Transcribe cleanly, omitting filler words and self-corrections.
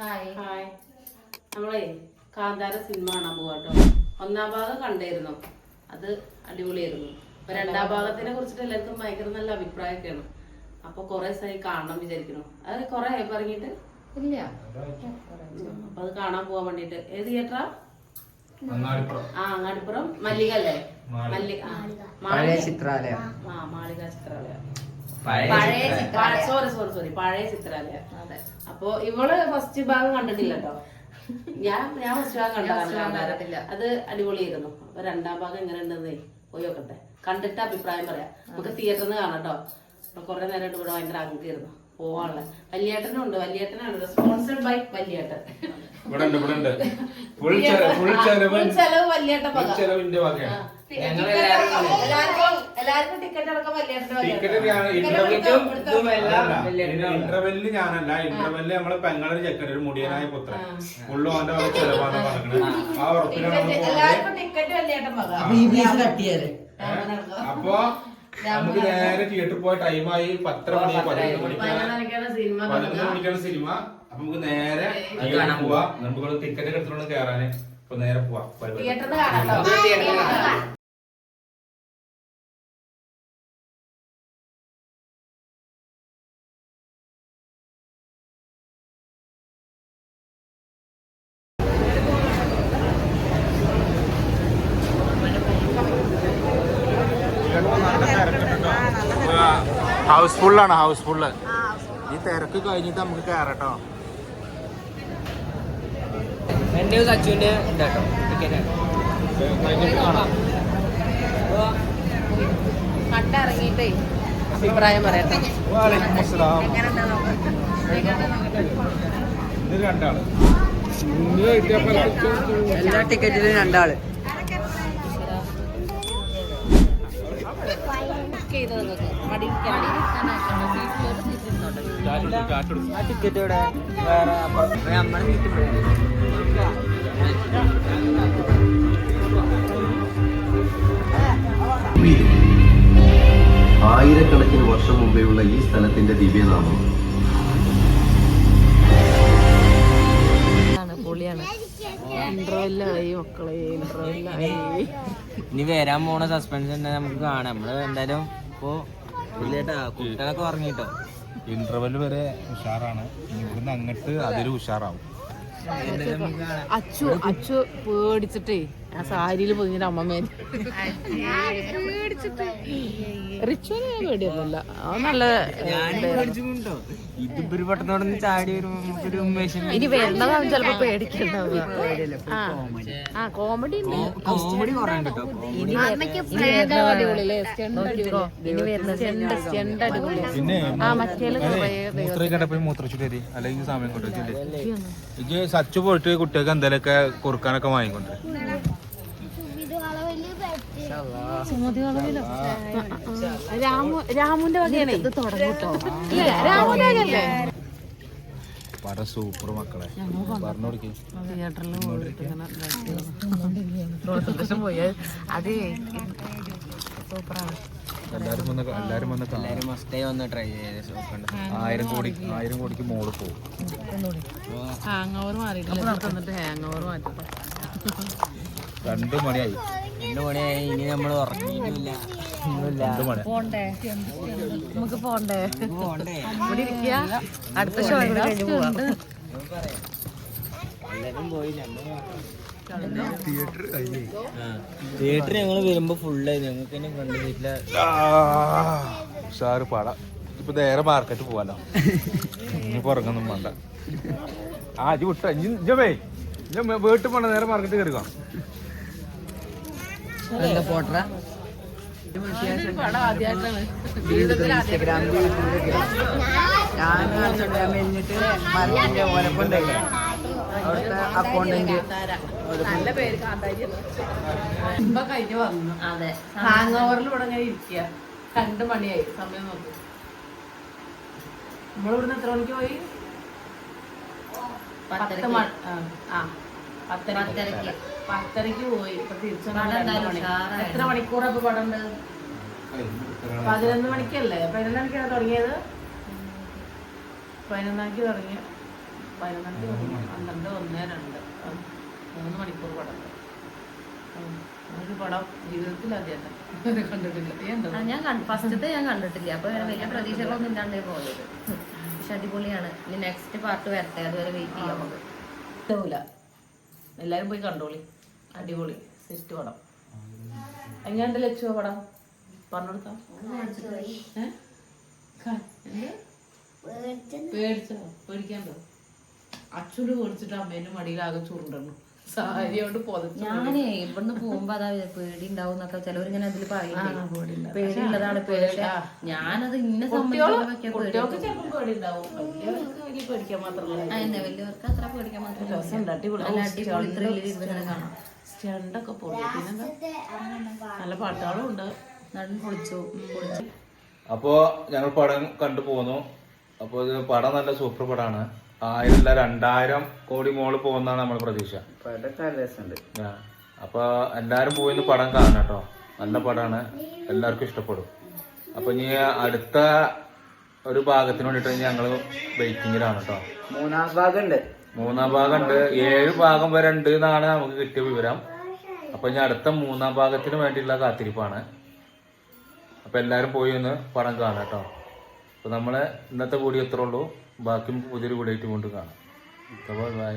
Hi. നമ്മളെ Kantara cinema കാണാൻ പോവാട്ടോ. ഒന്നാം ഭാഗം കണ്ടായിരുന്നു, അത് അടിപൊളിയായിരുന്നു. അപ്പൊ രണ്ടാം ഭാഗത്തിനെ കുറിച്ചിട്ട് എല്ലാവർക്കും ഭയങ്കര നല്ല അഭിപ്രായമൊക്കെയാണ്. അപ്പൊ കൊറേ ദിവസമായി കാണണം വിചാരിക്കണം. അത് കൊറേ ആയി പറഞ്ഞിട്ട് ഇല്ല. അപ്പൊ അത് കാണാൻ പോവാൻ വേണ്ടിട്ട്. ഏത് തിയേറ്ററാ? അങ്ങാടിപ്പുറം മല്ലിക അല്ലേ? മാളിക ചിത്രാലയ. സോറി പഴയ ചിത്രാലയ. അപ്പൊ ഇവള് ഫസ്റ്റ് ഭാഗം കണ്ടിട്ടില്ല കേട്ടോ. ഞാൻ ഫസ്റ്റ് ഭാഗം കണ്ടിട്ടില്ല. അത് അടിപൊളിയായിരുന്നു. അപ്പൊ രണ്ടാം ഭാഗം എങ്ങനെ ഉണ്ടെന്നേ പോയി നോക്കട്ടെ, കണ്ടിട്ട് അഭിപ്രായം പറയാം. നമുക്ക് തിയേറ്ററിൽ നിന്ന് കാണാം കേട്ടോ. അപ്പൊ കുറെ നേരമായിട്ട് ഇവിടെ ഭയങ്കര അങ്കയായിരുന്നു പോവാനുള്ള. വല്യേട്ടനും ഉണ്ട്, വല്യേട്ടനാണ് സ്പോൺസർഡ് ബൈ വല്യേട്ടൻ. ചെലവ് വല്യേട്ടൻ എല്ലാവർക്കും ടിക്കറ്റ് അടക്കം ഇന്റർവെല്ലിന് ഞാനല്ല, ഇന്റർവെല്ലിന് നമ്മള് പെങ്ങളുടെ ചെക്കൻ ഒരു മുടിയനായ പുത്രൻ ഫുള്ള് ഓന്റെ വക ചെലവാണ് നടക്കുന്നത്. ആ ഉറപ്പിലാണ് എല്ലാവർക്കും ടിക്കറ്റ് വല്യേട്ടൻ അപ്പൊ നമുക്ക് നേരെ തിയേറ്ററിൽ പോയ ടൈമായി 11 മണിക്കാണ് സിനിമ. അപ്പൊ നമുക്ക് നേരെ പോവാ. നമുക്ക് ടിക്കറ്റ് എടുത്തോണ്ട് കേറാന്. അപ്പൊ നേരെ പോവാ. ഹൗസ്ഫുള്ളാണ്, ഹൗസ്ഫുള്ള്. ഈ തിരക്ക് കഴിഞ്ഞിട്ട് നമുക്ക് കയറട്ടോ. എന്റെ സച്ചുവിന്റെ ഉണ്ടാട്ടോ കണ്ടിറങ്ങിട്ടേ അഭിപ്രായം പറയട്ടെ. എല്ലാ ടിക്കറ്റിലും 2 ആള്. ആ ടിക്കറ്റ് ഇവിടെ വേറെ നമ്മളെ വീട്ടിൽ ആയിരക്കണക്കിന് വർഷം മുമ്പേയുള്ള ഈ സ്ഥലത്തിന്റെ ദിവ്യനാമം ഇനി വരാൻ പോണ സസ്പെൻസ് തന്നെ നമുക്ക് കാണാം. നമ്മള് എന്തായാലും ഇപ്പൊ കുട്ടികളൊക്കെ ഉറങ്ങിട്ടോ. ഇന്റർവെല് വരെ ഉഷാറാണ്. ഇവിടുന്ന് അങ്ങോട്ട് അതൊരു ഉഷാറാവും. അച്ചു പേടിച്ചിട്ടേ ആ സാരിയിൽ പൊതിഞ്ഞിട്ട് അമ്മമ്മേ റിച്വല് പേടിയൊന്നുമില്ല. അത് നല്ല ഇതിപ്പൊരു പെട്ടെന്ന് ചാടി വരുമ്പോ ഇനി വരുന്നതാണ് ചിലപ്പോ പേടിക്കണ്ടാവുക. കോമഡി കോമഡി കുറയുണ്ട് കേട്ടോ. മൂത്രച്ചിട്ടേരി അല്ലെങ്കിൽ സമയം കൊണ്ടുവച്ചില്ലേ ഇത് സച്ചു പോയിട്ട് കുട്ടികൾക്ക് എന്തെങ്കിലുമൊക്കെ കുറുക്കാനൊക്കെ വാങ്ങിക്കൊണ്ട് രാമുന്റെ വകയാണ് ഇത് തുടങ്ങട്ടോ. രാമുന്റെ പടം സൂപ്പർ മക്കളെ പറഞ്ഞോടിക്കും. തിയേറ്ററിൽ പോയി അത് സൂപ്പറാണ്. എല്ലാരും വന്ന് ട്രൈ ചെയ്ത് 1000 കോടിക്ക് മോള് പോകും. ഹാങ് ഓവർ മാറിയിട്ടില്ല, തന്നിട്ട് ഹാങ് ഓവർ മാറ്റട്ടെ. 2 മണിയായി. ഇനി നമ്മൾ ഉറങ്ങിയിട്ടില്ല. പോണ്ടേ, നമുക്ക് പോണ്ടേ, ഇവിടെ ഇരിക്കുക. അടുത്ത ഷോ കഴിഞ്ഞ് പോവാം. തിയേറ്റർ ഞങ്ങള് വരുമ്പോ ഫുള്ളായി. ഞങ്ങൾക്ക് തന്നെ ഫ്രണ്ട് സീറ്റില് ഉഷാറ് പാടാം. ഇപ്പൊ നേരെ മാർക്കറ്റ് പോവാലോ. ഇനി പുറങ്ങൊന്നും വേണ്ട. ഇജ്ജ് വിട്ട വീട്ടിൽ പോണ്ട, നേരെ മാർക്കറ്റ് കയറിക്കോ. പോട്ടറാ ഇൻസ്റ്റാഗ്രാമിൽ ഞാൻ ഓലപ്പുണ്ടായില്ലേ അവിടുത്തെ അക്കൗണ്ടന്റ് നല്ല പേര് കാന്താരി ഇപ്പൊ കഴിഞ്ഞ് വന്നു. അതെ, ഹാങ് ഓവറിൽ ഇവിടെ ഇങ്ങനെ ഇരിക്കുക. 2 മണിയായി. സമയം നോക്കും. നമ്മളിവിടുന്ന് എത്ര മണിക്ക് പോയി? 10:30ക്ക് പോയി. ഇപ്പൊ തിരിച്ചു എത്ര മണിക്കൂറാ ഇപ്പൊ പടം ഉണ്ട്? 11 മണിക്കല്ലേ? 11 മണിക്കാണ് തുടങ്ങിയത്. 11 മണിക്ക് തുടങ്ങിയ 11, 12, 1, 2 3 മണിക്കൂർ പടം. ഒരു പടം ജീവിതത്തിൽ ആദ്യമായിട്ട് കണ്ടിട്ടില്ല. ഞാൻ ഫസ്റ്റത്തെ ഞാൻ കണ്ടിട്ടില്ല, അപ്പൊ വലിയ പ്രതീക്ഷകളൊന്നും ഇല്ലാണ്ടേ പോയത്. പക്ഷെ അടിപൊളിയാണ്. ഇനി നെക്സ്റ്റ് പാർട്ട് വരട്ടെ, അതുവരെ വെയിറ്റ് ചെയ്യാം നമുക്ക്. ഇഷ്ടമില്ല, എല്ലാരും പോയി കണ്ടോളി. അടിപൊളി സിസ്റ്റ് പടം. എങ്ങനെയുണ്ട് ലക്ഷ്യ പടം പറഞ്ഞെടുത്താ? പേടിച്ചോ? പേടിക്കാണ്ടോ? അച്ഛനോട് പേടിച്ചിട്ട് അമ്മേന്റെ മടിയിലാകെ ചുരുണ്ടു. സാരി കൊണ്ട് പൊതച്ചു. ഞാനേ ഇവിടുന്ന് പോകുമ്പോ അതാ പേടി ഉണ്ടാവും എന്നൊക്കെ ചിലവരിങ്ങനെ അതിൽ പറയുന്നത്. പേടിയുള്ളതാണ് പേടി. ഞാനത് ഇന്നെ സംബന്ധിച്ചൊക്കെ കുട്ടികൾക്ക് ചിലപ്പോൾ പേടി ഉണ്ടാവും, വലിയവർക്ക് വലിയ പേടിക്കാൻ മാത്രമല്ല. വലിയവർക്ക് അത്ര പേടിക്കാൻ മാത്രമല്ല. രസമുണ്ട്, അടിപൊളി അടിപൊളി ത്രില്ലിരുന്ന് കാണാം. സ്റ്റണ്ടൊക്കെ പോയി. പിന്നെന്താ നല്ല പാട്ടുകളും ഉണ്ട്. നടൻ പൊളിച്ചു. അപ്പോ ഞങ്ങൾ പടം കണ്ടു പോന്നു. അപ്പൊ ഇത് പടം നല്ല സൂപ്പർ പടമാണ്. 1000 2000 കോടി മോള് പോകുന്നതാണ് നമ്മൾ പ്രതീക്ഷ. അപ്പൊ എല്ലാരും പോയിന്ന് പടം കാണണം കേട്ടോ. നല്ല പടമാണ്, എല്ലാവർക്കും ഇഷ്ടപ്പെടും. അപ്പൊ ഇനി അടുത്ത ഒരു ഭാഗത്തിന് വേണ്ടിട്ട് ഞങ്ങള് വെയിറ്റിംഗിലാണ് കേട്ടോ. മൂന്നാം ഭാഗം ഉണ്ട്. 7 ഭാഗം വരെ ഉണ്ട് എന്നാണ് നമുക്ക് കിട്ടിയ വിവരം. അപ്പൊ ഇനി അടുത്ത 3ാം ഭാഗത്തിന് വേണ്ടിയുള്ള കാത്തിരിപ്പാണ്. അപ്പൊ എല്ലാരും പോയി ഒന്ന് പടം കാണാം കേട്ടോ. അപ്പൊ നമ്മള് ഇന്നത്തെ വീഡിയോ എത്ര ഉള്ളൂ. ബാക്കി പുതിയൊരു വീഡിയോ ആയിട്ട് കൊണ്ട് കാണാം. ബൈ.